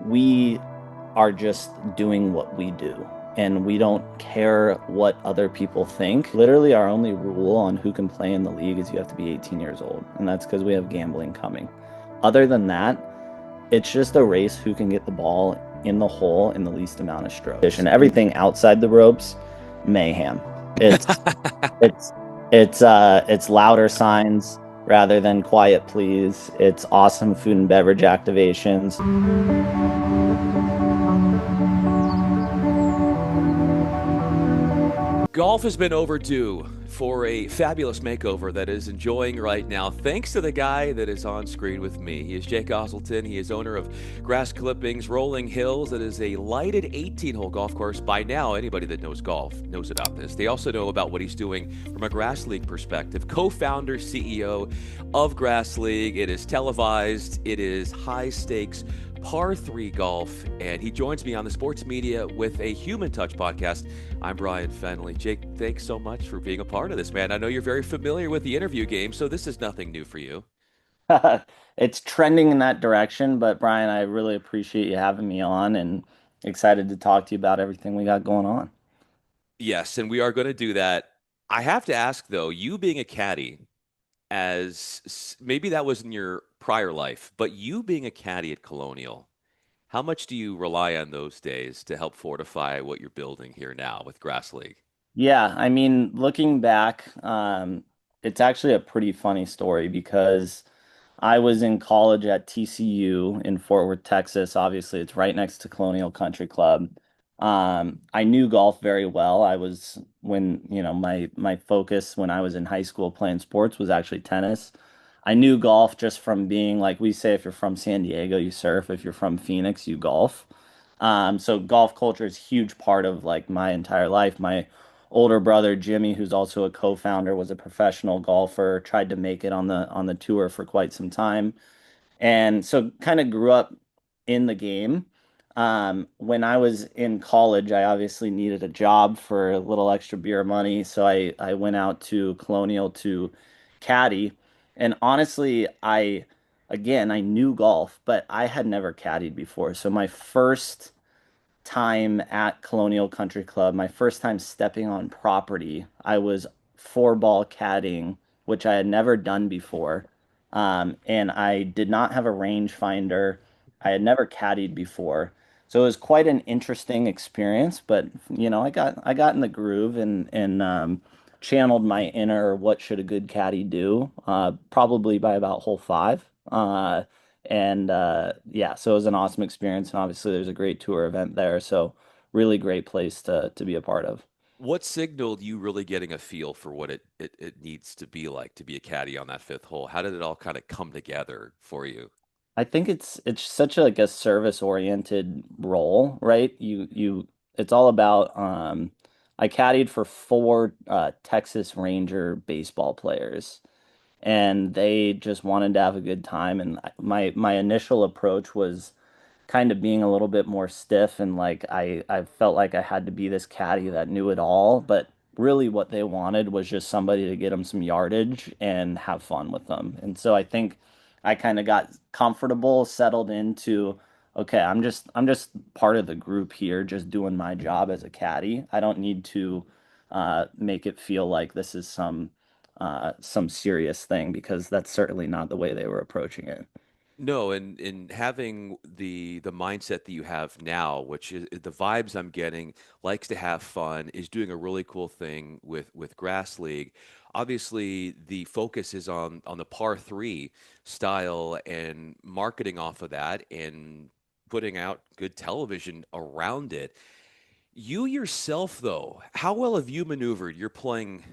we are just doing what we do. And we don't care what other people think. Literally, our only rule on who can play in the league is you have to be 18 years old. And that's because we have gambling coming. Other than that, it's just a race who can get the ball in the hole in the least amount of strokes. And everything outside the ropes, mayhem. It's it's it's louder signs rather than quiet please. It's awesome food and beverage activations. Golf has been overdue for a fabulous makeover that is enjoying right now, thanks to the guy that is on screen with me. He is Jake Hoselton. He is owner of Grass Clippings Rolling Hills. It is a lighted 18-hole golf course. By now, anybody that knows golf knows about this. They also know about what he's doing from a Grass League perspective. Co-founder, CEO of Grass League. It is televised. It is high stakes par 3 golf, and he joins me on the Sports Media with a Human Touch podcast. I'm Bryan Fenley. Jake, thanks so much for being a part of this, man. I know you're very familiar with the interview game, so this is nothing new for you. It's trending in that direction, but Brian, I really appreciate you having me on and excited to talk to you about everything we got going on. Yes, and we are going to do that. I have to ask, though, you being a caddy, maybe that was in your prior life, but you being a caddy at Colonial, how much do you rely on those days to help fortify what you're building here now with Grass League? Yeah, I mean, looking back, it's actually a pretty funny story because I was in college at TCU in Fort Worth, Texas. Obviously, it's right next to Colonial Country Club. I knew golf very well. I was when, my focus when I was in high school playing sports was actually tennis. I knew golf just from being like we say, if you're from San Diego, you surf. If you're from Phoenix, you golf. So golf culture is a huge part of like my entire life. My older brother Jimmy, who's also a co-founder, was a professional golfer, tried to make it on the tour for quite some time. And so kind of grew up in the game. When I was in college, I obviously needed a job for a little extra beer money. So I went out to Colonial to caddy. And honestly, I knew golf, but I had never caddied before. So my first time at Colonial Country Club, my first time stepping on property, I was four ball caddying, which I had never done before. And I did not have a rangefinder. I had never caddied before. So it was quite an interesting experience, but I got in the groove and channeled my inner what should a good caddy do, probably by about hole five. And yeah, so it was an awesome experience. And obviously, there's a great tour event there. So, really great place to be a part of. What signaled you really getting a feel for what it needs to be like to be a caddy on that fifth hole? How did it all kind of come together for you? I think it's such a, like a service oriented role, right? It's all about I caddied for four Texas Ranger baseball players and they just wanted to have a good time and my initial approach was kind of being a little bit more stiff and like I felt like I had to be this caddy that knew it all, but really what they wanted was just somebody to get them some yardage and have fun with them. And so I think I kind of got comfortable, settled into okay, I'm just part of the group here, just doing my job as a caddy. I don't need to make it feel like this is some serious thing because that's certainly not the way they were approaching it. No, and in having the mindset that you have now, which is the vibes I'm getting, likes to have fun, is doing a really cool thing with Grass League. Obviously, the focus is on the par 3 style and marketing off of that and putting out good television around it. You yourself, though, how well have you maneuvered? You're playing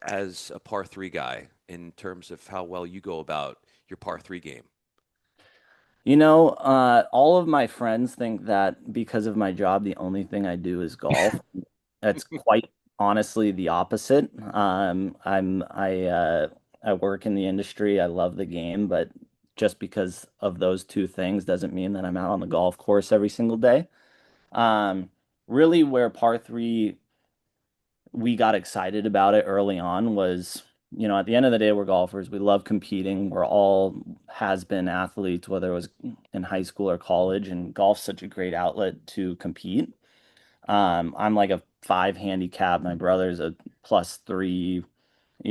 as a par 3 guy in terms of how well you go about your par 3 game. All of my friends think that because of my job, the only thing I do is golf. That's quite honestly the opposite. I work in the industry. I love the game, but just because of those two things doesn't mean that I'm out on the golf course every single day. Um, Really, where par three we got excited about it early on was at the end of the day, we're golfers. We love competing. We're all has been athletes, whether it was in high school or college, and golf's such a great outlet to compete. I'm like a five handicap. My brother's a +3.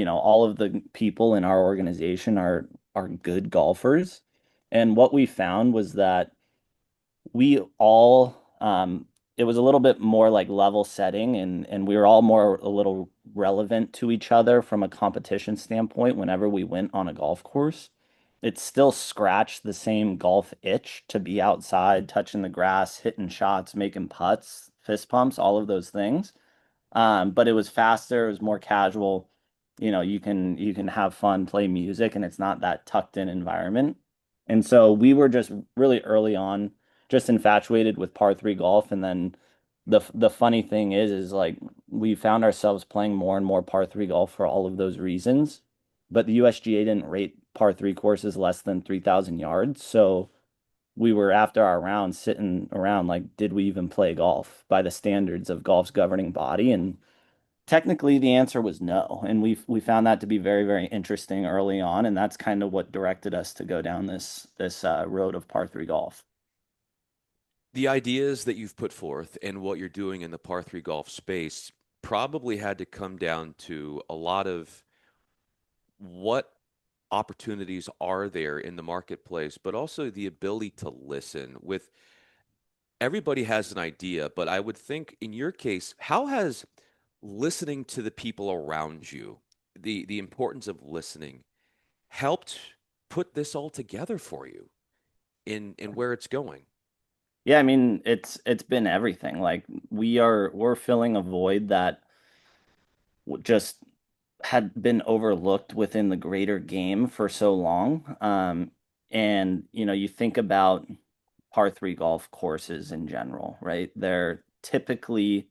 All of the people in our organization are good golfers. And what we found was that we all it was a little bit more like level setting, and we were all more a little relevant to each other from a competition standpoint whenever we went on a golf course. It still scratched the same golf itch to be outside, touching the grass, hitting shots, making putts, fist pumps, all of those things. But it was faster, it was more casual. You can have fun, play music, and it's not that tucked in environment. And so we were just really early on, just infatuated with par 3 golf. And then the funny thing is like we found ourselves playing more and more par 3 golf for all of those reasons. But the USGA didn't rate par 3 courses less than 3,000 yards. So we were after our round sitting around like, did we even play golf by the standards of golf's governing body? And technically the answer was no. And we found that to be very, very interesting early on, and that's kind of what directed us to go down this road of par 3 golf. The ideas that you've put forth and what you're doing in the par three golf space probably had to come down to a lot of what opportunities are there in the marketplace, but also the ability to listen. With everybody has an idea, but I would think in your case, how has listening to the people around you, the importance of listening, helped put this all together for you in where it's going? Yeah, I mean, it's been everything. Like we're filling a void that just had been overlooked within the greater game for so long. And you think about par 3 golf courses in general, right? They're typically,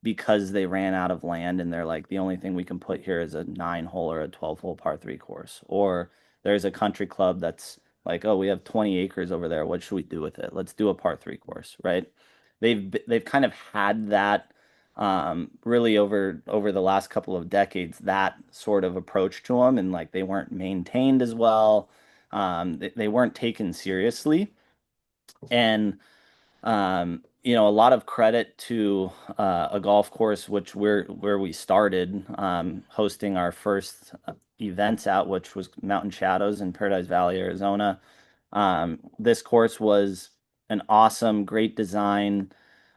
because they ran out of land and they're like, the only thing we can put here is a 9 hole or a 12 hole par 3 course. Or there's a country club that's like, oh, we have 20 acres over there. What should we do with it? Let's do a par 3 course, right? They've kind of had that really over the last couple of decades, that sort of approach to them, and like they weren't maintained as well. They weren't taken seriously. And a lot of credit to a golf course, which we're where we started hosting our first events at, which was Mountain Shadows in Paradise Valley, Arizona. This course was an awesome, great design,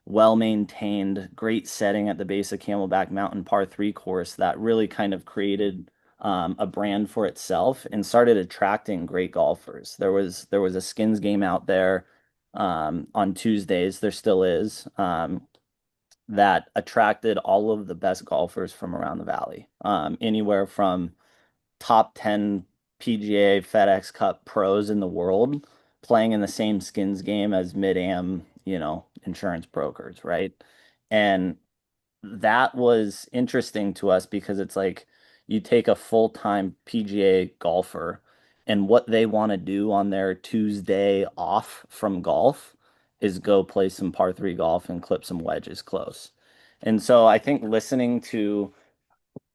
well maintained, great setting at the base of Camelback Mountain par 3 course that really kind of created a brand for itself and started attracting great golfers. There was a skins game out there on Tuesdays. There still is. That attracted all of the best golfers from around the valley. Anywhere from top 10 PGA FedEx Cup pros in the world playing in the same skins game as mid-am, insurance brokers, right? And that was interesting to us because it's like you take a full-time PGA golfer and what they want to do on their Tuesday off from golf is go play some par 3 golf and clip some wedges close. And so I think listening to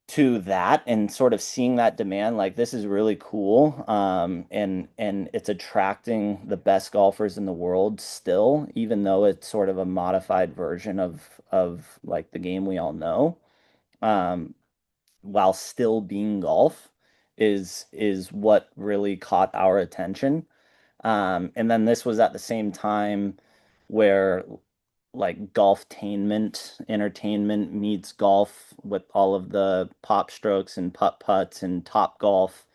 that and sort of seeing that demand, like this is really cool, and it's attracting the best golfers in the world still, even though it's sort of a modified version of like the game we all know, um, while still being golf is what really caught our attention. And then this was at the same time where like golftainment, entertainment meets golf with all of the pop strokes and putt putts and top golf.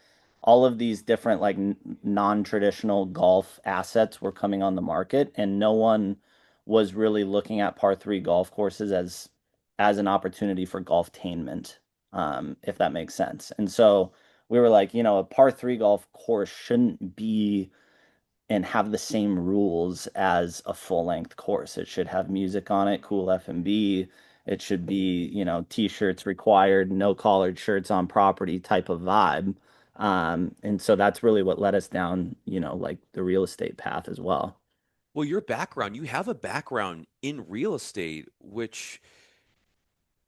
All of these different like non-traditional golf assets were coming on the market, and no one was really looking at par 3 golf courses as an opportunity for golftainment, if that makes sense. And so we were like, a par 3 golf course shouldn't be and have the same rules as a full-length course. It should have music on it, cool F&B. It should be, t-shirts required, no collared shirts on property type of vibe. And so that's really what led us down, like the real estate path as well. Well, your background, you have a background in real estate, which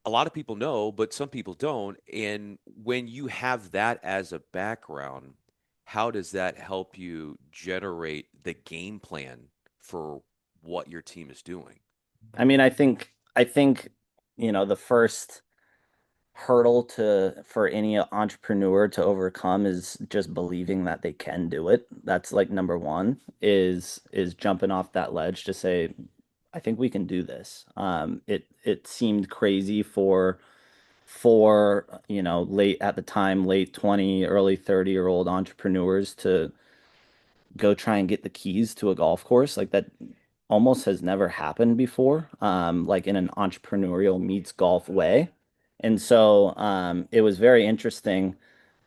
a lot of people know, but some people don't. And when you have that as a background, how does that help you generate the game plan for what your team is doing? I mean, I think, the first hurdle for any entrepreneur to overcome is just believing that they can do it. That's like number one is jumping off that ledge to say, I think we can do this. It seemed crazy for late at the time, late 20, early 30-year-old entrepreneurs to go try and get the keys to a golf course. Like that almost has never happened before, like in an entrepreneurial meets golf way. And so it was very interesting.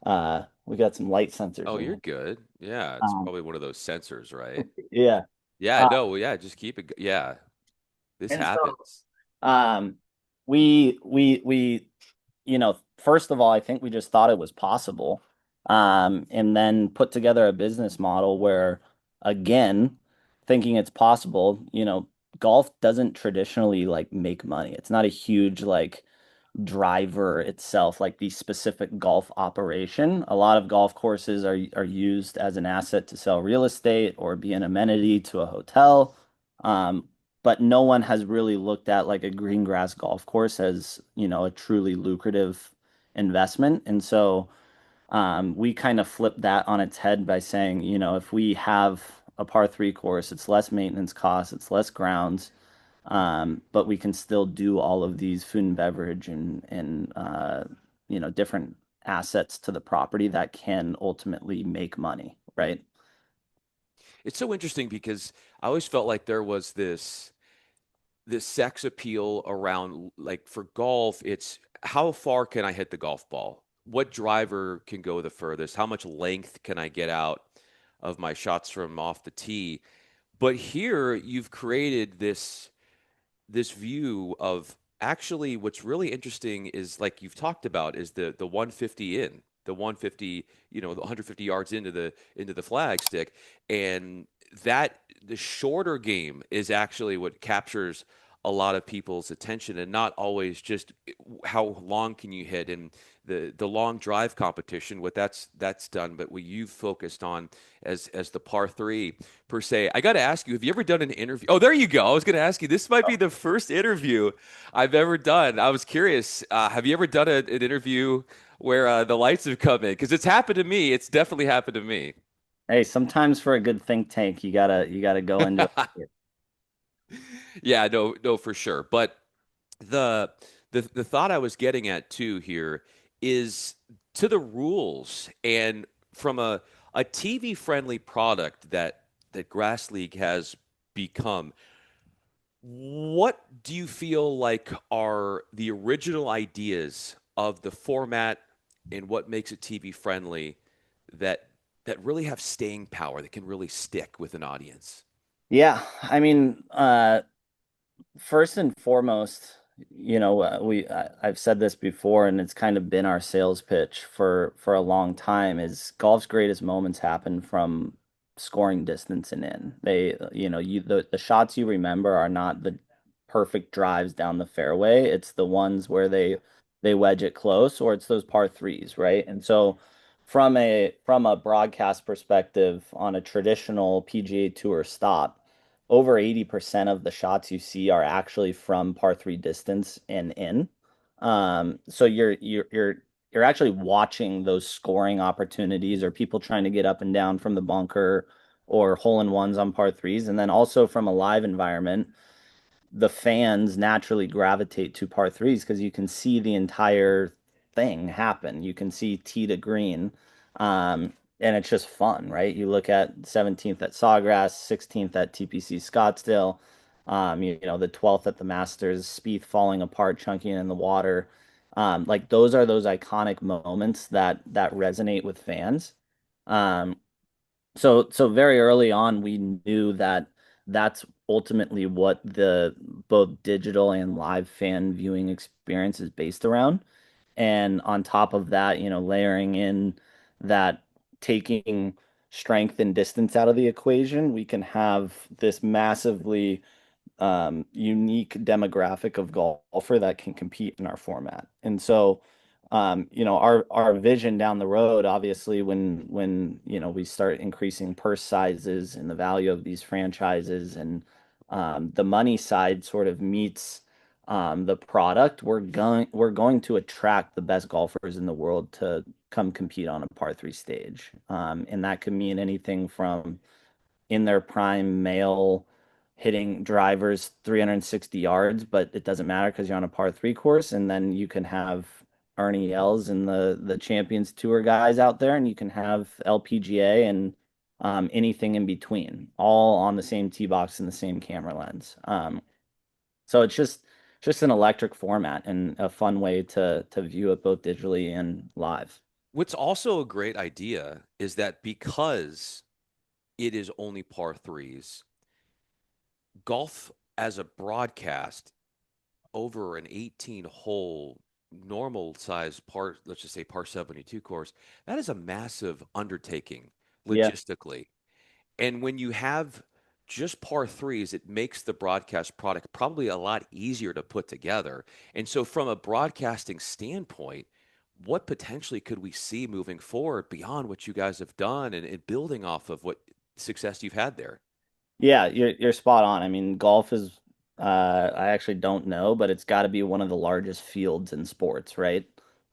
We got some light sensors Oh, in you're here. good. Yeah, it's Um, probably one of those sensors, right? yeah. Yeah, Uh, no, yeah, just keep it. Yeah, this and so happens. um, we first of all, I think we just thought it was possible. And then put together a business model where, again, thinking it's possible, golf doesn't traditionally like make money. It's not a huge like driver itself, like the specific golf operation. A lot of golf courses are used as an asset to sell real estate or be an amenity to a hotel. Um, but no one has really looked at like a green grass golf course as, a truly lucrative investment. And so we kind of flipped that on its head by saying, if we have a par three course, it's less maintenance costs, it's less grounds, but we can still do all of these food and beverage and different assets to the property that can ultimately make money, right? It's so interesting because I always felt like there was this sex appeal around, like, for golf, it's how far can I hit the golf ball? What driver can go the furthest? How much length can I get out of my shots from off the tee? But here you've created this view of, actually what's really interesting is, like you've talked about, is the 150 in, the 150, the 150 yards into the flag stick. And that the shorter game is actually what captures a lot of people's attention, and not always just how long can you hit and the long drive competition, what that's done, but what you've focused on as the par three per se. I got to ask you, have you ever done an interview? Oh, there you go. I was going to ask you, this might be the first interview I've ever done. I was curious, have you ever done an interview where the lights have come in? Because it's happened to me. It's definitely happened to me. Hey, sometimes for a good think tank, you gotta go into it. Yeah, no, no, for sure. But the the thought I was getting at too here is, to the rules, and from a TV friendly product that Grass League has become. What do you feel like are the original ideas of the format, and what makes it TV friendly, that really have staying power, that can really stick with an audience? Yeah, I mean, first and foremost, I've said this before, and it's kind of been our sales pitch for a long time, is golf's greatest moments happen from scoring distance and in. The shots you remember are not the perfect drives down the fairway. It's the ones where they wedge it close, or it's those par threes, right? And so from a broadcast perspective on a traditional PGA Tour stop, over 80% of the shots you see are actually from par three distance and in. So you're actually watching those scoring opportunities, or people trying to get up and down from the bunker, or hole in ones on par threes. And then also from a live environment, the fans naturally gravitate to par threes because you can see the entire thing happen. You can see tee to green. And it's just fun, right? You look at 17th at Sawgrass, 16th at TPC Scottsdale, the 12th at the Masters, Spieth falling apart, chunking in the water. Like those are those iconic moments that resonate with fans. Um, so very early on, we knew that that's ultimately what the both digital and live fan viewing experience is based around. And on top of that, layering in that, taking strength and distance out of the equation, we can have this massively unique demographic of golfer that can compete in our format. And so, our vision down the road, obviously, when we start increasing purse sizes and the value of these franchises, and the money side sort of meets the product, we're going to attract the best golfers in the world to come compete on a par three stage. And that could mean anything from in their prime male hitting drivers 360 yards, but it doesn't matter because you're on a par three course. And then you can have Ernie Els and the Champions Tour guys out there, and you can have LPGA and anything in between, all on the same tee box and the same camera lens. So it's just an electric format and a fun way to view it both digitally and live. What's also a great idea is that because it is only par threes, golf as a broadcast over an 18 hole normal size par, let's just say par 72 course, that is a massive undertaking Yeah. logistically. And when you have just par threes, it makes the broadcast product probably a lot easier to put together. And so, from a broadcasting standpoint, what potentially could we see moving forward beyond what you guys have done and building off of what success you've had there? Yeah, you're spot on. I mean, golf is I actually don't know, but it's got to be one of the largest fields in sports, right?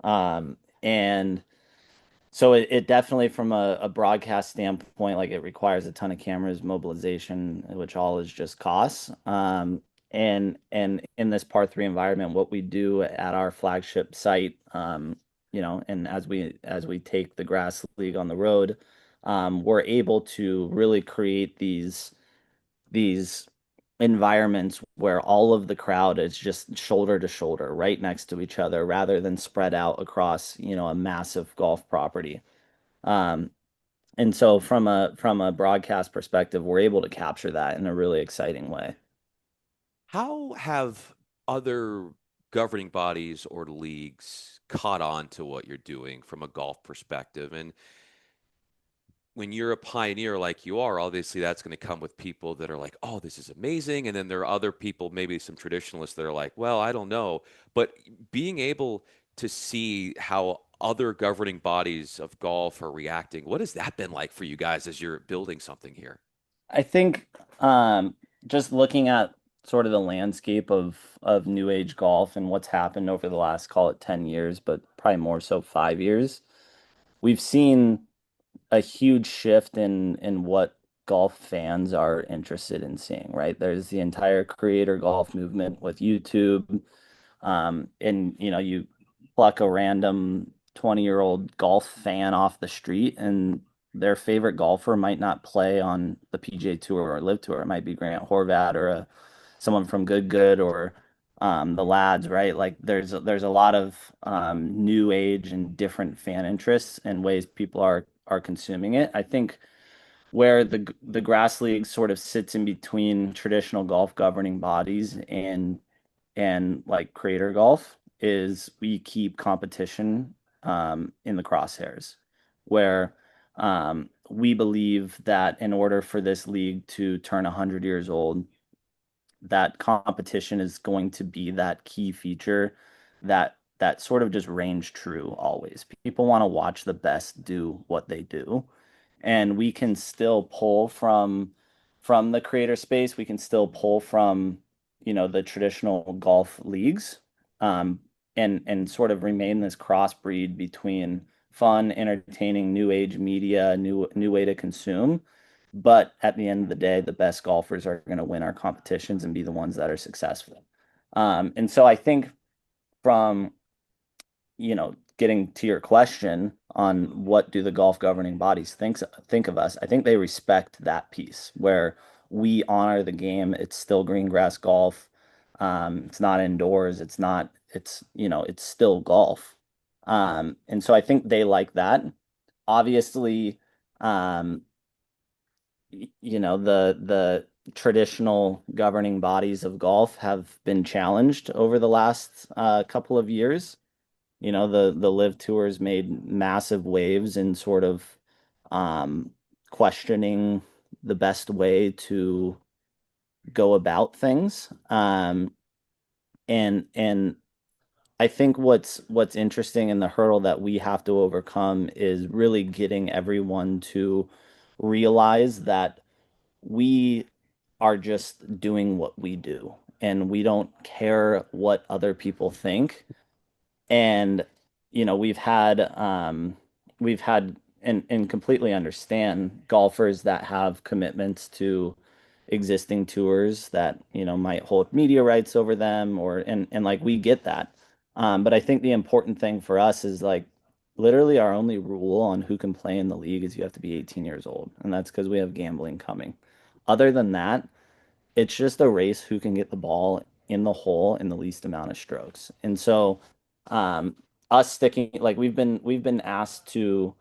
And so it definitely from a broadcast standpoint, like it requires a ton of cameras, mobilization, which all is just costs. And in this par three environment, what we do at our flagship site, and as we take the grass league on the road, we're able to really create these environments where all of the crowd is just shoulder to shoulder, right next to each other, rather than spread out across, a massive golf property. Um, and so from a broadcast perspective, we're able to capture that in a really exciting way. How have other governing bodies or leagues caught on to what you're doing from a golf perspective? And when you're a pioneer like you are, obviously that's going to come with people that are like, oh, this is amazing. And then there are other people, maybe some traditionalists that are like, well, I don't know. But being able to see how other governing bodies of golf are reacting, what has that been like for you guys as you're building something here? I think just looking at sort of the landscape of new age golf and what's happened over the last, call it 10 years, but probably more so 5 years, we've seen a huge shift in what golf fans are interested in seeing, right? There's the entire creator golf movement with YouTube. And you pluck a random 20-year-old golf fan off the street, and their favorite golfer might not play on the PGA Tour or Live Tour. It might be Grant Horvat or someone from Good Good or the lads, right? Like there's a lot of new age and different fan interests and ways people are consuming it. I think where the grass league sort of sits in between traditional golf governing bodies and like creator golf is we keep competition in the crosshairs, where we believe that in order for this league to turn 100 years old, that competition is going to be that key feature that sort of just reigns true always. People want to watch the best do what they do, and we can still pull from the creator space. We can still pull from, the traditional golf leagues, um, and sort of remain this crossbreed between fun, entertaining, new age media, new way to consume. But at the end of the day, the best golfers are going to win our competitions and be the ones that are successful. And so I think from, getting to your question on what do the golf governing bodies think of us, I think they respect that piece where we honor the game. It's still green grass golf. It's not indoors. It's still golf. And so I think they like that. Obviously, um, the traditional governing bodies of golf have been challenged over the last couple of years. The Live Tours made massive waves in sort of um, questioning the best way go about things. And I think what's interesting in the hurdle that we have to overcome is really getting everyone to realize that we are just doing what we do and we don't care what other people think. And we've had and completely understand golfers that have commitments to existing tours that, might hold media rights over them and like we get that. But I think the important thing for us is like literally our only rule on who can play in the league is you have to be 18 years old, and that's because we have gambling coming. Other than that, it's just a race who can get the ball in the hole in the least amount of strokes. And so, um, us sticking like we've been asked to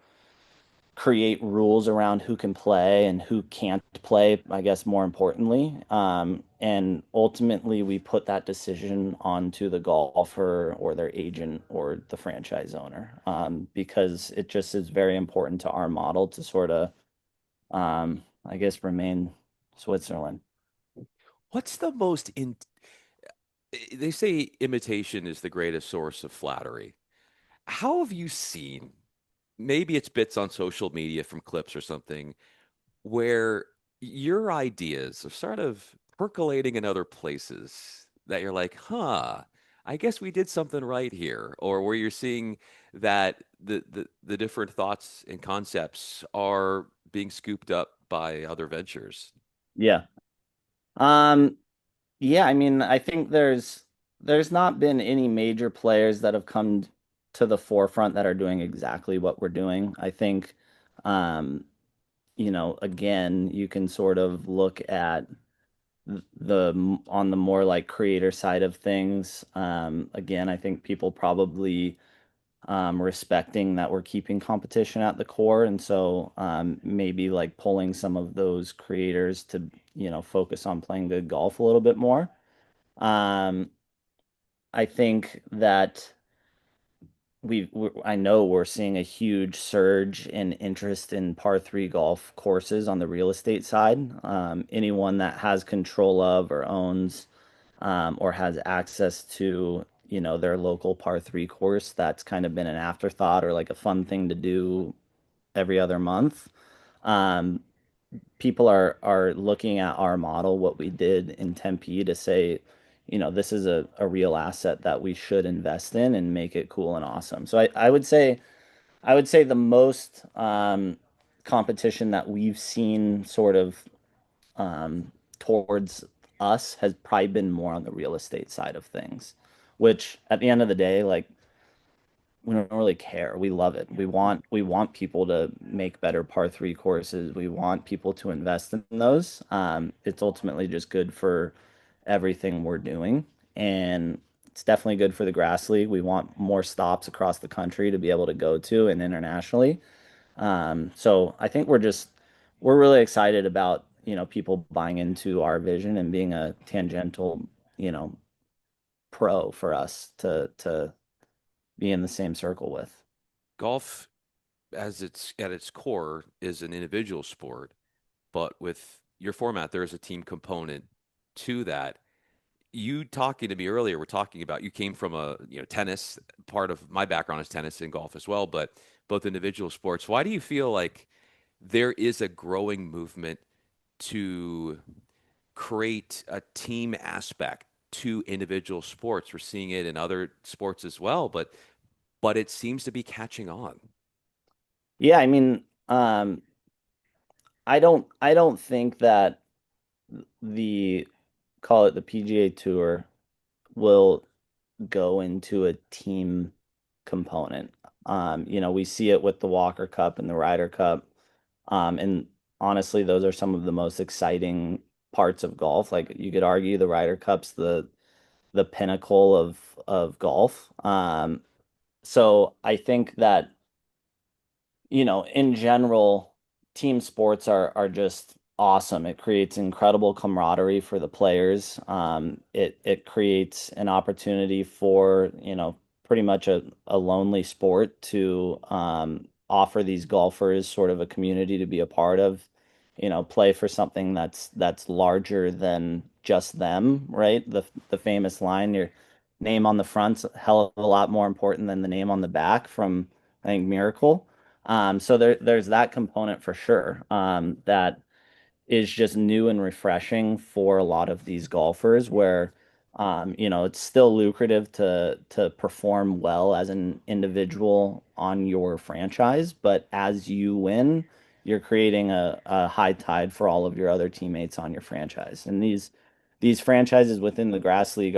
create rules around who can play and who can't play, I guess more importantly. And ultimately we put that decision onto the golfer or their agent or the franchise owner, because it just is very important to our model to sort of, I guess, remain Switzerland. What's the most in they say imitation is the greatest source of flattery. How have you seen, maybe it's bits on social media from clips or something, where your ideas are sort of percolating in other places that you're like, huh, I guess we did something right here, or where you're seeing that the different thoughts and concepts are being scooped up by other ventures. Yeah. Um, yeah, I mean, I think there's not been any major players that have come to the forefront that are doing exactly what we're doing. I think, um, again, you can sort of look at on the more like creator side of things. Again, I think people probably respecting that we're keeping competition at the core, and so maybe like pulling some of those creators to, focus on playing good golf a little bit more. Um, I think that I know we're seeing a huge surge in interest in par three golf courses on the real estate side. Anyone that has control of or owns, or has access to, their local par three course, that's kind of been an afterthought or like a fun thing to do every other month. Um, People are looking at our model, what we did in Tempe, to say, this is a real asset that we should invest in and make it cool and awesome. So I would say the most competition that we've seen sort of towards us has probably been more on the real estate side of things, which at the end of the day, like we don't really care. We love it. We want people to make better par three courses. We want people to invest in those. It's ultimately just good for everything we're doing, and it's definitely good for the grass league. We want more stops across the country to be able to go to and internationally. So I think we're really excited about, people buying into our vision and being a tangential, pro for us to be in the same circle with. Golf, as it's at its core, is an individual sport, but with your format, there is a team component to that. You talking to me earlier, we're talking about you came from a tennis. Part of my background is tennis and golf as well, but both individual sports. Why do you feel like there is a growing movement to create a team aspect to individual sports? We're seeing it in other sports as well, but it seems to be catching on. Yeah, I mean, I don't think that the call it the PGA Tour will go into a team component. We see it with the Walker Cup and the Ryder Cup. And honestly, those are some of the most exciting parts of golf. Like you could argue the Ryder Cup's the pinnacle of golf. So I think that, in general, team sports are just awesome. It creates incredible camaraderie for the players. It creates an opportunity for, pretty much a lonely sport to offer these golfers sort of a community to be a part of, play for something that's larger than just them, right? The famous line, your name on the front's a hell of a lot more important than the name on the back from I think Miracle. So there's that component for sure. That is just new and refreshing for a lot of these golfers where it's still lucrative to perform well as an individual on your franchise, but as you win, you're creating a high tide for all of your other teammates on your franchise. And these franchises within the grass league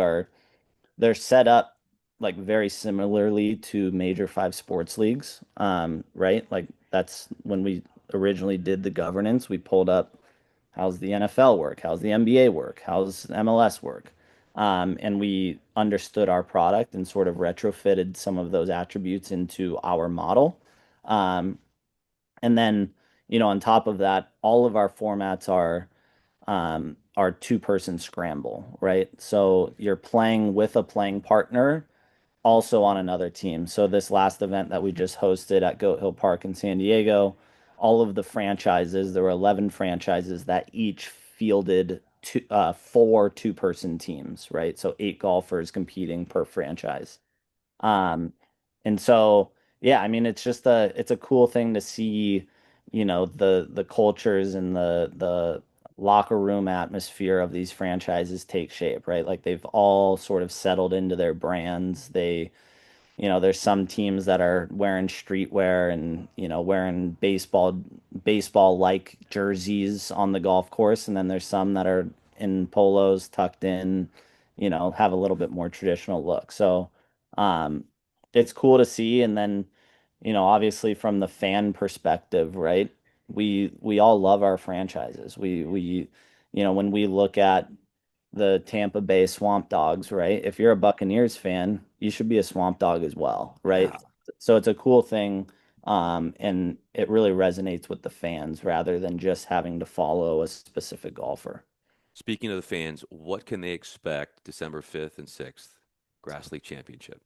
they're set up like very similarly to major five sports leagues, right? Like that's when we originally did the governance, we pulled up how's the NFL work, how's the NBA work, how's MLS work, and we understood our product and sort of retrofitted some of those attributes into our model. Um, and then, on top of that, all of our formats are two-person scramble, right? So you're playing with a playing partner also on another team. So this last event that we just hosted at Goat Hill Park in San Diego, all of the franchises, there were 11 franchises that each fielded four two-person teams, right? So eight golfers competing per franchise. Um, and so, yeah, I mean, it's a cool thing to see, the cultures and the locker room atmosphere of these franchises take shape, right? Like they've all sort of settled into their brands. There's some teams that are wearing streetwear and, wearing baseball like jerseys on the golf course. And then there's some that are in polos tucked in, have a little bit more traditional look. So, um, it's cool to see. And then, obviously from the fan perspective, right? We all love our franchises. When we look at the Tampa Bay Swamp Dogs, right? If you're a Buccaneers fan, you should be a Swamp Dog as well, right? Yeah. So it's a cool thing, and it really resonates with the fans rather than just having to follow a specific golfer. Speaking of the fans, what can they expect December 5th and 6th? Grass League Championship.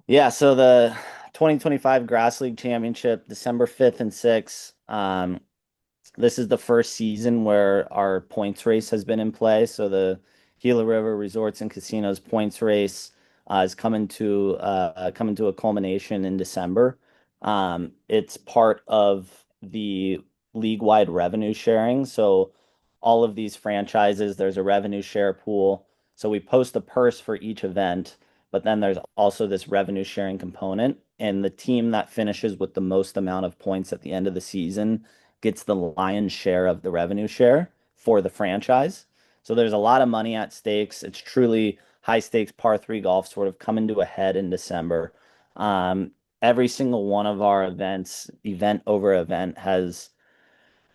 Yeah, so the 2025 Grass League Championship, December 5th and 6th. This is the first season where our points race has been in play. So the Gila River Resorts and Casinos points race is coming to a culmination in December. It's part of the league-wide revenue sharing. So all of these franchises, there's a revenue share pool. So we post a purse for each event, but then there's also this revenue sharing component. And the team that finishes with the most amount of points at the end of the season gets the lion's share of the revenue share for the franchise. So there's a lot of money at stakes. It's truly high stakes par three golf sort of coming to a head in December. Um, every single one of our events, event over event, has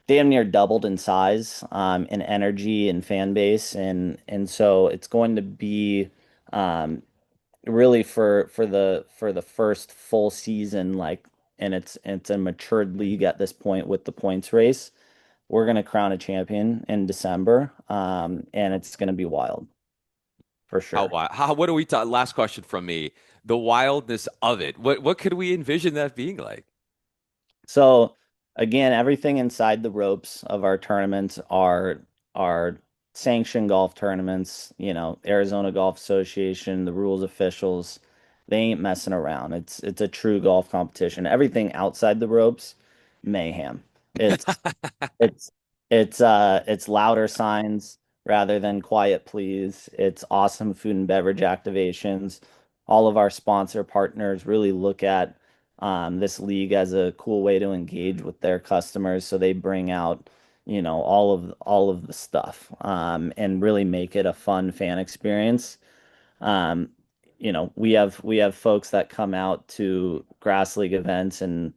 damn near doubled in size, in energy and fan base, and so it's going to be um, really for the first full season, like, and it's a matured league at this point with the points race. We're going to crown a champion in December, and it's going to be wild for How, sure. how, what do we talk? Last question from me. The wildness of it. What could we envision that being like? So again, everything inside the ropes of our tournaments are sanctioned golf tournaments, Arizona Golf Association, the rules officials, they ain't messing around. It's a true golf competition. Everything outside the ropes, mayhem. It's it's it's louder signs rather than quiet please. It's awesome food and beverage activations. All of our sponsor partners really look at this league as a cool way to engage with their customers. So they bring out, all of the stuff, and really make it a fun fan experience. Um, we have folks that come out to grass league events and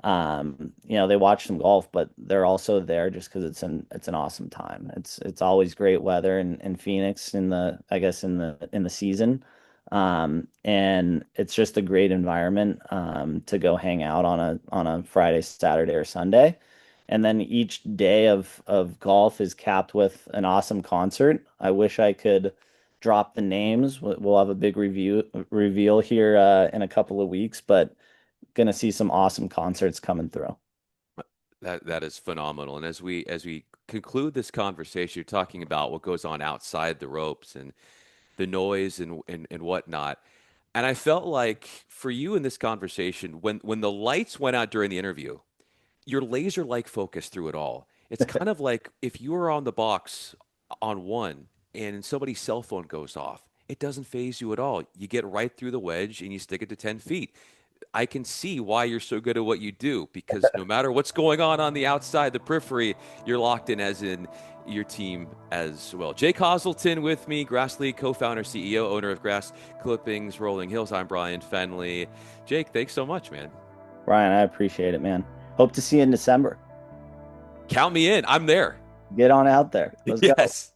they watch some golf, but they're also there just because it's an awesome time. It's always great weather in Phoenix I guess in the season. And it's just a great environment to go hang out on a Friday, Saturday, or Sunday. And then each day of golf is capped with an awesome concert. I wish I could drop the names. We'll have a big review reveal here in a couple of weeks, but gonna see some awesome concerts coming through. That is phenomenal. And as we conclude this conversation, you're talking about what goes on outside the ropes and the noise and whatnot. And I felt like for you in this conversation, when the lights went out during the interview, you're laser like focused through it all. It's kind of like if you were on the box on one and somebody's cell phone goes off, it doesn't phase you at all. You get right through the wedge and you stick it to 10 feet. I can see why you're so good at what you do because no matter what's going on the outside, the periphery, you're locked in as in your team as well. Jake Hoselton with me, Grass League co-founder, CEO, owner of Grass Clippings, Rolling Hills. I'm Bryan Fenley. Jake, thanks so much, man. Brian, I appreciate it, man. Hope to see you in December. Count me in. I'm there. Get on out there. Let's go. Yes.